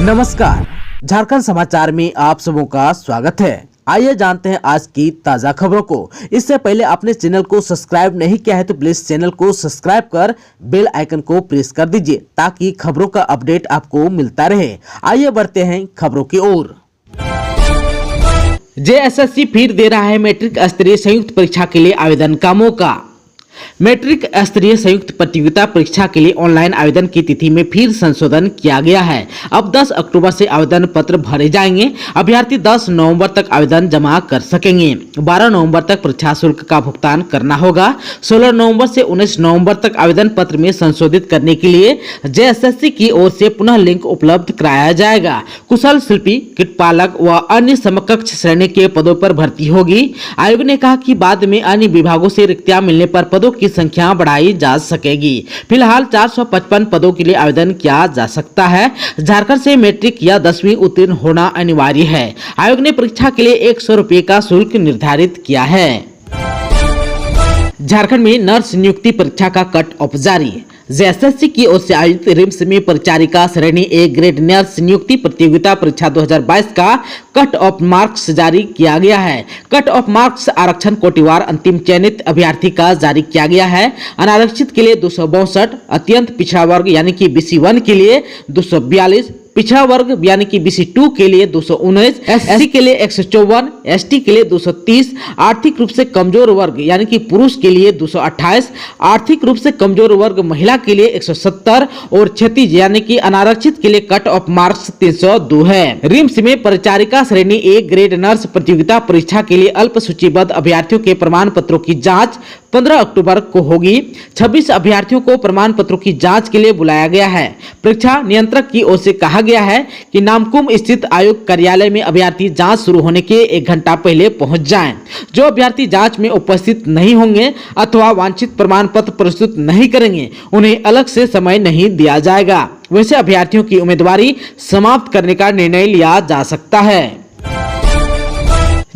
नमस्कार, झारखंड समाचार में आप सबों का स्वागत है। आइए जानते हैं आज की ताजा खबरों को। इससे पहले अपने चैनल को सब्सक्राइब नहीं किया है तो प्लीज चैनल को सब्सक्राइब कर बेल आइकन को प्रेस कर दीजिए ताकि खबरों का अपडेट आपको मिलता रहे। आइए बढ़ते हैं खबरों की ओर। जेएसएससी फिर दे रहा है मैट्रिक स्तरीय संयुक्त परीक्षा के लिए आवेदन का मौका। मैट्रिक स्तरीय संयुक्त प्रतियोगिता परीक्षा के लिए ऑनलाइन आवेदन की तिथि में फिर संशोधन किया गया है। अब 10 अक्टूबर से आवेदन पत्र भरे जाएंगे। अभ्यर्थी 10 नवंबर तक आवेदन जमा कर सकेंगे। 12 नवंबर तक परीक्षा शुल्क का भुगतान करना होगा। 16 नवंबर से 19 नवंबर तक आवेदन पत्र में संशोधित करने के लिए जेएसएससी की ओर से पुनः लिंक उपलब्ध कराया जाएगा। कुशल शिल्पी, कीटपालक व अन्य समकक्ष श्रेणी के पदों पर भर्ती होगी। आयोग ने कहा कि बाद में अन्य विभागों से रिक्तियां मिलने पर पदों की संख्या बढ़ाई जा सकेगी। फिलहाल 455 पदों के लिए आवेदन किया जा सकता है। झारखंड से मैट्रिक या 10वीं उत्तीर्ण होना अनिवार्य है। आयोग ने परीक्षा के लिए 100 रुपये का शुल्क निर्धारित किया है। झारखंड में नर्स नियुक्ति परीक्षा का कट ऑफ जारी। जेएसएससी की ओर से आयोजित रिम्स में परिचारिका श्रेणी ए ग्रेड नर्स नियुक्ति प्रतियोगिता परीक्षा 2022 का कट ऑफ मार्क्स जारी किया गया है। कट ऑफ मार्क्स आरक्षण कोटिवार अंतिम चयनित अभ्यर्थी का जारी किया गया है। अनारक्षित के लिए 262, अत्यंत पिछड़ा वर्ग यानी कि BC1 के लिए 242, पिछड़ा वर्ग यानी कि BC2 के लिए 219, SC के लिए 154, ST के लिए 230, आर्थिक रूप से कमजोर वर्ग यानी कि पुरुष के लिए 228, आर्थिक रूप से कमजोर वर्ग महिला के लिए 170 और क्षतिज यानी कि अनारक्षित के लिए कट ऑफ मार्क्स 302 है। रिम्स में परिचारिका श्रेणी ए ग्रेड नर्स प्रतियोगिता परीक्षा के लिए अल्प सूचीबद्ध अभ्यर्थियों के प्रमाण पत्रों की जाँच 15 अक्टूबर को होगी। 26 अभ्यर्थियों को प्रमाण पत्रों की जांच के लिए बुलाया गया है। परीक्षा नियंत्रक की ओर से कहा गया है कि नामकुम स्थित आयोग कार्यालय में अभ्यर्थी जांच शुरू होने के 1 घंटा पहले पहुंच जाएं। जो अभ्यर्थी जांच में उपस्थित नहीं होंगे अथवा वांछित प्रमाण पत्र प्रस्तुत नहीं करेंगे उन्हें अलग से समय नहीं दिया जाएगा। वैसे अभ्यर्थियों की उम्मीदवारी समाप्त करने का निर्णय लिया जा सकता है।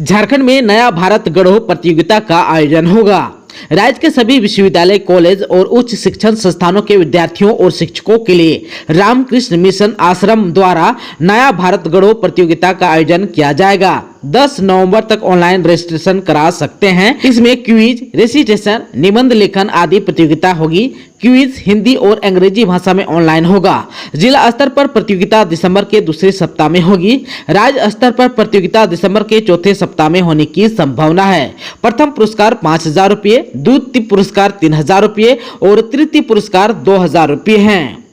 झारखंड में नया भारत गढ़ो प्रतियोगिता का आयोजन होगा। राज्य के सभी विश्वविद्यालय, कॉलेज और उच्च शिक्षण संस्थानों के विद्यार्थियों और शिक्षकों के लिए रामकृष्ण मिशन आश्रम द्वारा नया भारत गढ़ो प्रतियोगिता का आयोजन किया जाएगा। 10 नवंबर तक ऑनलाइन रजिस्ट्रेशन करा सकते हैं। इसमें क्विज, रेसिटेशन, निबंध लेखन आदि प्रतियोगिता होगी। क्विज हिंदी और अंग्रेजी भाषा में ऑनलाइन होगा। जिला स्तर पर प्रतियोगिता दिसंबर के दूसरे सप्ताह में होगी। राज्य स्तर पर प्रतियोगिता दिसंबर के चौथे सप्ताह में होने की संभावना है। प्रथम पुरस्कार 5,000 रुपये, द्वितीय पुरस्कार 3,000 रुपये और तृतीय पुरस्कार 2,000 रुपये हैं।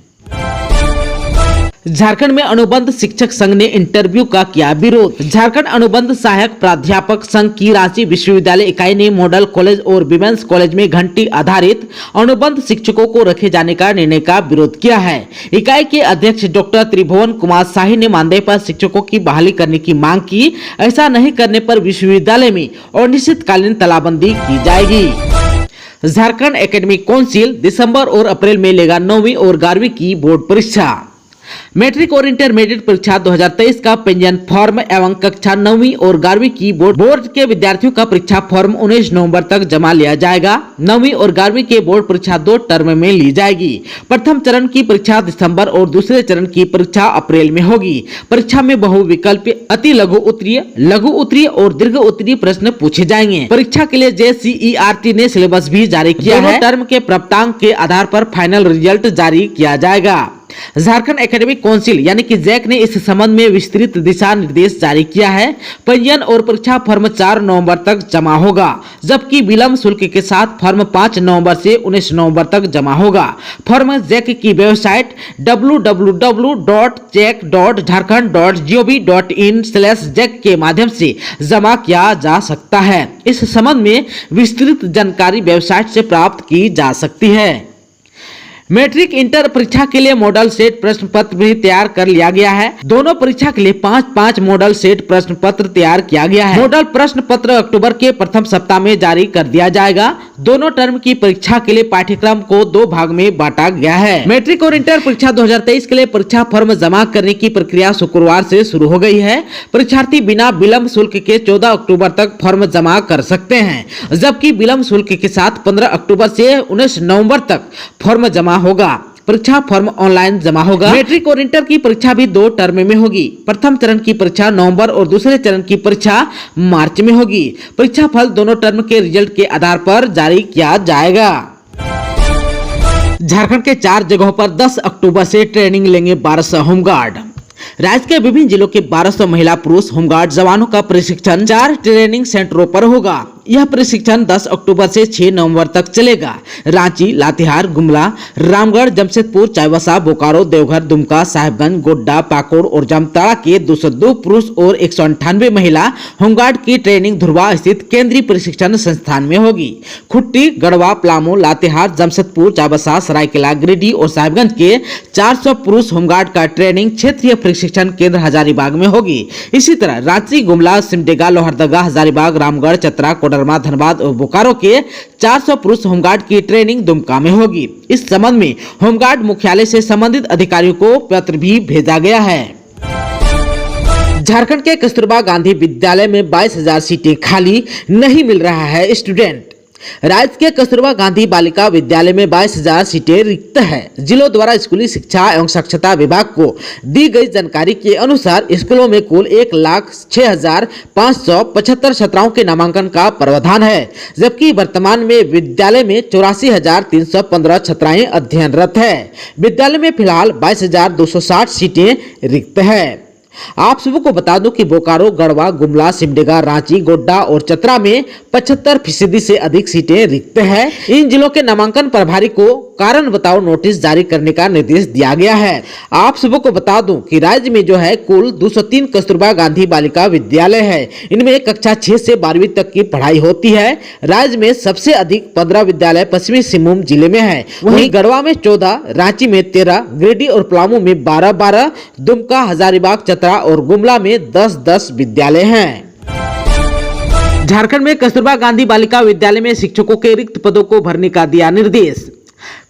झारखंड में अनुबंध शिक्षक संघ ने इंटरव्यू का किया विरोध। झारखंड अनुबंध सहायक प्राध्यापक संघ की रांची विश्वविद्यालय इकाई ने मॉडल कॉलेज और विमेंस कॉलेज में घंटी आधारित अनुबंध शिक्षकों को रखे जाने का निर्णय का विरोध किया है। इकाई के अध्यक्ष डॉक्टर त्रिभुवन कुमार शाही ने मानदेय पर शिक्षकों की बहाली करने की मांग की। ऐसा नहीं करने पर विश्वविद्यालय में अनिश्चितकालीन तालाबंदी की जाएगी। झारखंड एकेडमिक काउंसिल दिसंबर और अप्रैल में लेगा 9वीं और 11वीं की बोर्ड परीक्षा। मैट्रिक और इंटरमीडिएट परीक्षा 2023 का पंजीयन फॉर्म एवं कक्षा 9वीं और 11वीं की बोर्ड के विद्यार्थियों का परीक्षा फॉर्म 19 नवंबर तक जमा लिया जाएगा। 9वीं और 11वीं के बोर्ड परीक्षा 2 टर्म में ली जाएगी। प्रथम चरण की परीक्षा दिसंबर और दूसरे चरण की परीक्षा अप्रैल में होगी। परीक्षा में बहुविकल्पीय, अति लघु उत्तरीय और दीर्घ उत्तरीय प्रश्न पूछे जाएंगे। परीक्षा के लिए JCERT ने सिलेबस भी जारी किया है। टर्म के प्राप्तांक के आधार पर फाइनल रिजल्ट जारी किया जाएगा। झारखंड एकेडमिक काउंसिल यानी कि जैक ने इस संबंध में विस्तृत दिशा निर्देश जारी किया है। पंजीयन और परीक्षा फॉर्म 4 नवंबर तक जमा होगा, जबकि विलंब शुल्क के साथ फॉर्म 5 नवंबर से 19 नवंबर तक जमा होगा। फॉर्म जैक की वेबसाइट www.jack.jharkhand.gov.in/jack के माध्यम से जमा किया जा सकता है। इस संबंध में विस्तृत जानकारी वेबसाइट से प्राप्त की जा सकती है। मैट्रिक इंटर परीक्षा के लिए मॉडल सेट प्रश्न पत्र भी तैयार कर लिया गया है। दोनों परीक्षा के लिए 5-5 मॉडल सेट प्रश्न पत्र तैयार किया गया है। मॉडल प्रश्न पत्र अक्टूबर के प्रथम सप्ताह में जारी कर दिया जाएगा। दोनों टर्म की परीक्षा के लिए पाठ्यक्रम को 2 भाग में बांटा गया है। मैट्रिक और इंटर परीक्षा 2023 के लिए परीक्षा फॉर्म जमा करने की प्रक्रिया शुक्रवार से शुरू हो गई है। परीक्षार्थी बिना विलंब शुल्क के 14 अक्टूबर तक फॉर्म जमा कर सकते हैं, जबकि विलंब शुल्क के साथ 15 अक्टूबर से 19 नवंबर तक फॉर्म जमा होगा। परीक्षा फॉर्म ऑनलाइन जमा होगा। मैट्रिक और इंटर की परीक्षा भी 2 टर्म में होगी। प्रथम चरण की परीक्षा नवंबर और दूसरे चरण की परीक्षा मार्च में होगी। परीक्षा फल दोनों टर्म के रिजल्ट के आधार पर जारी किया जाएगा। झारखंड के 4 जगहों पर 10 अक्टूबर से ट्रेनिंग लेंगे 1200 होमगार्ड। राज्य के विभिन्न जिलों के 1200 महिला पुरुष होमगार्ड जवानों का प्रशिक्षण 4 ट्रेनिंग सेंटरों पर होगा। यह प्रशिक्षण 10 अक्टूबर से 6 नवंबर तक चलेगा। रांची, लातेहार, गुमला, रामगढ़, जमशेदपुर, चाईबासा, बोकारो, देवघर, दुमका, साहिबगंज, गोड्डा, पाकुड़ और जामताड़ा के 202 पुरुष और 198 महिला होमगार्ड की ट्रेनिंग धुरवा स्थित केंद्रीय प्रशिक्षण संस्थान में होगी। खुट्टी, गढ़वा, पलामू, लातेहार, जमशेदपुर, चाईबासा, सरायकेला, गिरिडीह और साहिबगंज के 400 पुरुष होमगार्ड का ट्रेनिंग क्षेत्रीय प्रशिक्षण केंद्र हजारीबाग में होगी। इसी तरह रांची, गुमला, सिमडेगा, लोहरदगा, हजारीबाग, रामगढ़, चतरा, कोडरमा, धनबाद और बोकारो के 400 पुरुष होमगार्ड की ट्रेनिंग दुमका में होगी। इस संबंध में होमगार्ड मुख्यालय से संबंधित अधिकारियों को पत्र भी भेजा गया है। झारखंड के कस्तूरबा गांधी विद्यालय में 22,000 सीटें खाली, नहीं मिल रहा है स्टूडेंट। राज्य के कस्तूरबा गांधी बालिका विद्यालय में 22,000 सीटें रिक्त हैं। जिलों द्वारा स्कूली शिक्षा एवं साक्षरता विभाग को दी गई जानकारी के अनुसार स्कूलों में कुल 1,06,575 छात्राओं के नामांकन का प्रावधान है, जबकि वर्तमान में विद्यालय में 84,315 छात्राएं अध्ययनरत है। विद्यालय में फिलहाल 22,260 सीटें रिक्त है। आप सबको को बता दूं कि बोकारो, गढ़वा, गुमला, सिमडेगा, रांची, गोड्डा और चतरा में 75% से अधिक सीटें रिक्त हैं। इन जिलों के नामांकन प्रभारी को कारण बताओ नोटिस जारी करने का निर्देश दिया गया है। आप सबको को बता दूं कि राज्य में जो है कुल 203 कस्तूरबा गांधी बालिका विद्यालय है। इनमें कक्षा 6 से 12वीं तक की पढ़ाई होती है। राज्य में सबसे अधिक 15 विद्यालय पश्चिमी सिंहभूम जिले में है। वहीं गढ़वा में 14, रांची में 13, गिरिडीह और पलामू में 12-12, दुमका, हजारीबाग, चतरा और गुमला में 10-10 विद्यालय हैं। झारखंड में कस्तूरबा गांधी बालिका विद्यालय में शिक्षकों के रिक्त पदों को भरने का दिया निर्देश।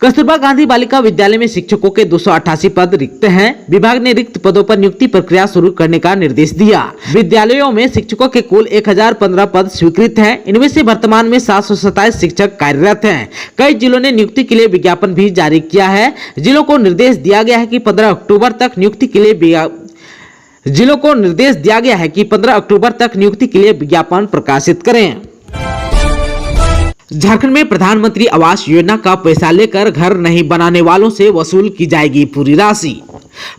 कस्तूरबा गांधी बालिका विद्यालय में शिक्षकों के 288 पद रिक्त हैं। विभाग ने रिक्त पदों पर नियुक्ति प्रक्रिया शुरू करने का निर्देश दिया। विद्यालयों में शिक्षकों के कुल 1015 पद स्वीकृत हैं। इनमें से वर्तमान में 727 शिक्षक कार्यरत हैं। कई जिलों ने नियुक्ति के लिए विज्ञापन भी जारी किया है। जिलों को निर्देश दिया गया है कि 15 अक्टूबर तक नियुक्ति के लिए विज्ञापन प्रकाशित करें। झारखंड में प्रधानमंत्री आवास योजना का पैसा लेकर घर नहीं बनाने वालों से वसूल की जाएगी पूरी राशि।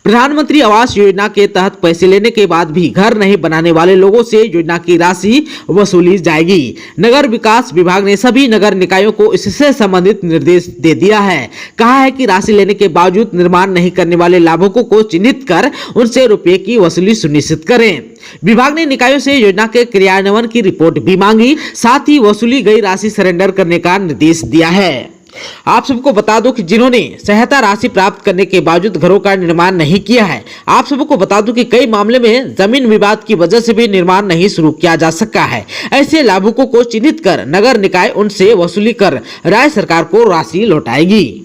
प्रधानमंत्री आवास योजना के तहत पैसे लेने के बाद भी घर नहीं बनाने वाले लोगों से योजना की राशि वसूली जाएगी। नगर विकास विभाग ने सभी नगर निकायों को इससे संबंधित निर्देश दे दिया है। कहा है कि राशि लेने के बावजूद निर्माण नहीं करने वाले लाभुकों को चिन्हित कर उनसे रुपए की वसूली सुनिश्चित करें। विभाग ने निकायों से योजना के क्रियान्वयन की रिपोर्ट भी मांगी, साथ ही वसूली गई राशि सरेंडर करने का निर्देश दिया है। आप सबको बता दो कि जिन्होंने सहायता राशि प्राप्त करने के बावजूद घरों का निर्माण नहीं किया है, आप सबको बता दो कि कई मामले में जमीन विवाद की वजह से भी निर्माण नहीं शुरू किया जा सका है। ऐसे लाभुकों को चिन्हित कर नगर निकाय उनसे वसूली कर राज्य सरकार को राशि लौटाएगी।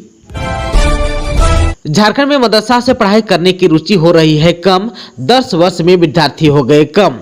झारखंड में मदरसा से पढ़ाई करने की रुचि हो रही है कम, 10 वर्ष में विद्यार्थी हो गए कम।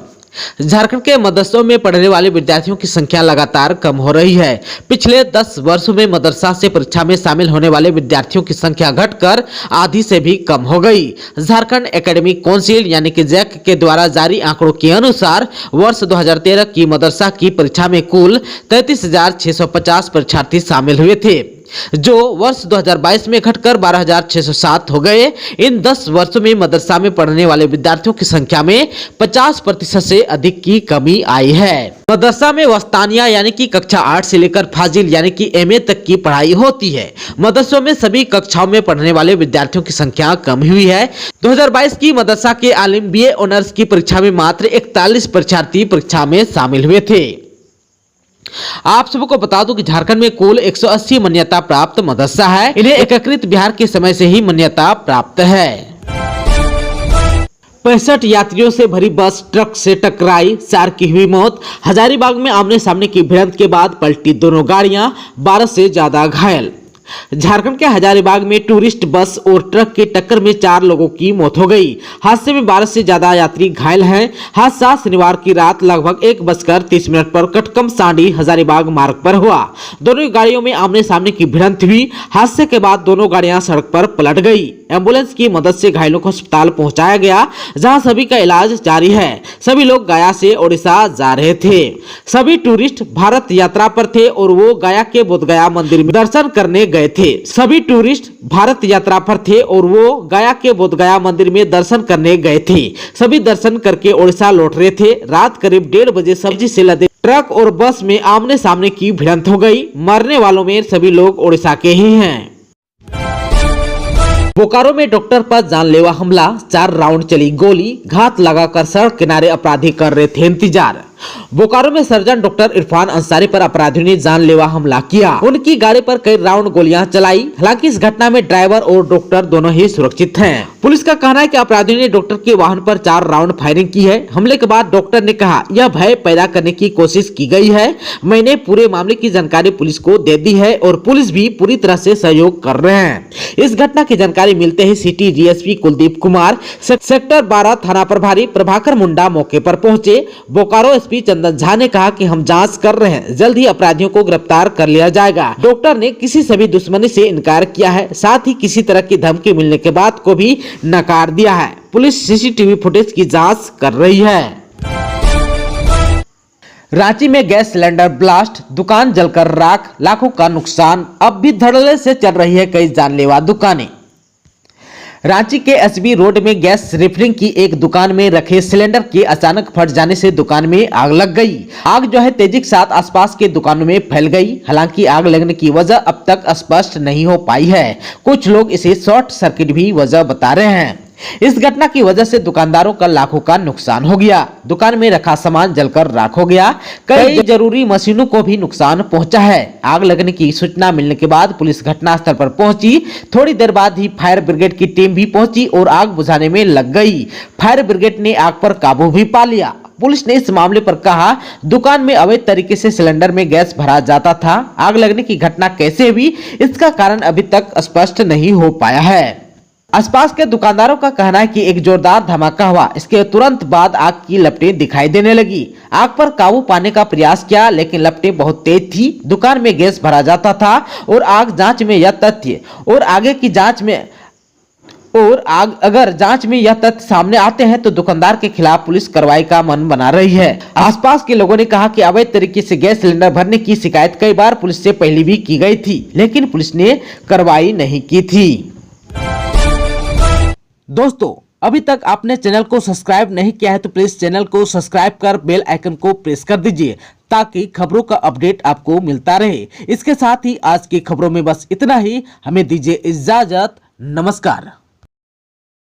झारखंड के मदरसों में पढ़ने वाले विद्यार्थियों की संख्या लगातार कम हो रही है। पिछले 10 वर्षों में मदरसा से परीक्षा में शामिल होने वाले विद्यार्थियों की संख्या घटकर आधी से भी कम हो गई। झारखंड एकेडमिक काउंसिल यानी कि जैक के द्वारा जारी आंकड़ों के अनुसार वर्ष 2013 की मदरसा की परीक्षा में कुल 33,650 परीक्षार्थी शामिल हुए थे, जो वर्ष 2022 में घटकर 12,607 हो गए। इन 10 वर्षों में मदरसा में पढ़ने वाले विद्यार्थियों की संख्या में 50% से अधिक की कमी आई है। मदरसा में वस्तानिया यानी कि कक्षा 8 से लेकर फाजिल यानी कि MA तक की पढ़ाई होती है। मदरसों में सभी कक्षाओं में पढ़ने वाले विद्यार्थियों की संख्या कम हुई है। 2022 की मदरसा के आलिम BA ऑनर्स की परीक्षा में मात्र 41 परीक्षार्थी परीक्षा में शामिल हुए थे। आप सबको बता दूं कि झारखंड में कुल 180 मान्यता प्राप्त मदरसा है। इन्हें एकीकृत बिहार के समय से ही मान्यता प्राप्त है। 65 यात्रियों से भरी बस ट्रक से टकराई, 4 की हुई मौत। हजारीबाग में आमने सामने की भिड़ंत के बाद पलटी दोनों गाड़ियां, 12 से ज्यादा घायल। झारखंड के हजारीबाग में टूरिस्ट बस और ट्रक की टक्कर में 4 लोगों की मौत हो गई। हादसे में 12 से ज्यादा यात्री घायल हैं। हादसा शनिवार की रात लगभग 1:30 पर कटकम सांडी हजारीबाग मार्ग पर हुआ। दोनों गाड़ियों में आमने सामने की भिड़ंत हुई। हादसे के बाद दोनों गाड़ियां सड़क पर पलट गई। एम्बुलेंस की मदद से घायलों को अस्पताल पहुंचाया गया, जहां सभी का इलाज जारी है। सभी लोग गया से ओडिशा जा रहे थे। सभी टूरिस्ट भारत यात्रा पर थे और वो गया के बोधगया मंदिर में दर्शन करने गए थे। सभी टूरिस्ट भारत यात्रा पर थे और वो गया के बोधगया मंदिर में दर्शन करने गए थे। सभी दर्शन करके ओडिशा लौट रहे थे। रात करीब 1:30 बजे सब्जी से लदे ट्रक और बस में आमने सामने की भिड़ंत हो गई। मरने वालों में सभी लोग ओडिशा के ही हैं। बोकारो में डॉक्टर पर जानलेवा हमला, 4 राउंड चली गोली, घात लगाकर सड़क किनारे अपराधी कर रहे थे इंतजार। बोकारो में सर्जन डॉक्टर इरफान अंसारी पर अपराधियों ने जानलेवा हमला किया। उनकी गाड़ी पर कई राउंड गोलियां चलाई। हालांकि इस घटना में ड्राइवर और डॉक्टर दोनों ही सुरक्षित हैं। पुलिस का कहना है कि अपराधियों ने डॉक्टर के वाहन पर 4 राउंड फायरिंग की है। हमले के बाद डॉक्टर ने कहा, यह भय पैदा करने की कोशिश की गई है। मैंने पूरे मामले की जानकारी पुलिस को दे दी है और पुलिस भी पूरी तरह से सहयोग कर रहे हैं। इस घटना की जानकारी मिलते ही city DSP Kuldeep Kumar, sector 12 थाना प्रभारी प्रभाकर मुंडा मौके पर पहुंचे। बोकारो एसपी चंदन झा ने कहा कि हम जांच कर रहे हैं, जल्द ही अपराधियों को गिरफ्तार कर लिया जाएगा। डॉक्टर ने किसी से भी दुश्मनी से इनकार किया है, साथ ही किसी तरह की धमकी मिलने के बाद को भी नकार दिया है। पुलिस सीसीटीवी फुटेज की जांच कर रही है। रांची में गैस सिलेंडर ब्लास्ट, दुकान जलकर राख, लाखों का नुकसान। अब भी धड़ल्ले से चल रही है कई जानलेवा दुकानें। रांची के एसबी रोड में गैस रिफिलिंग की एक दुकान में रखे सिलेंडर के अचानक फट जाने से दुकान में आग लग गई। आग जो है तेजी के साथ आसपास के दुकानों में फैल गई। हालांकि आग लगने की वजह अब तक स्पष्ट नहीं हो पाई है। कुछ लोग इसे शॉर्ट सर्किट भी वजह बता रहे हैं। इस घटना की वजह से दुकानदारों का लाखों का नुकसान हो गया। दुकान में रखा सामान जलकर राख हो गया। कई जरूरी मशीनों को भी नुकसान पहुंचा है। आग लगने की सूचना मिलने के बाद पुलिस घटनास्थल पर पहुंची। थोड़ी देर बाद ही फायर ब्रिगेड की टीम भी पहुंची और आग बुझाने में लग गई। फायर ब्रिगेड ने आग पर काबू भी पा लिया। पुलिस ने इस मामले पर कहा, दुकान में अवैध तरीके से सिलेंडर में गैस भरा जाता था। आग लगने की घटना कैसे हुई, इसका कारण अभी तक स्पष्ट नहीं हो पाया है। आसपास के दुकानदारों का कहना है कि एक जोरदार धमाका हुआ। इसके तुरंत बाद आग की लपटें दिखाई देने लगी। आग पर काबू पाने का प्रयास किया, लेकिन लपटें बहुत तेज थी। दुकान में गैस भरा जाता था और आग जांच में यह तथ्य और आगे की जांच में अगर जांच में यह तथ्य सामने आते हैं तो दुकानदार के खिलाफ पुलिस कार्रवाई का मन बना रही है। आसपास के लोगों ने कहा कि अवैध तरीके से गैस सिलेंडर भरने की शिकायत कई बार पुलिस से पहले भी की गई थी, लेकिन पुलिस ने कार्रवाई नहीं की थी। दोस्तों, अभी तक आपने चैनल को सब्सक्राइब नहीं किया है तो प्लीज चैनल को सब्सक्राइब कर बेल आइकन को प्रेस कर दीजिए, ताकि खबरों का अपडेट आपको मिलता रहे। इसके साथ ही आज की खबरों में बस इतना ही। हमें दीजिए इजाजत। नमस्कार।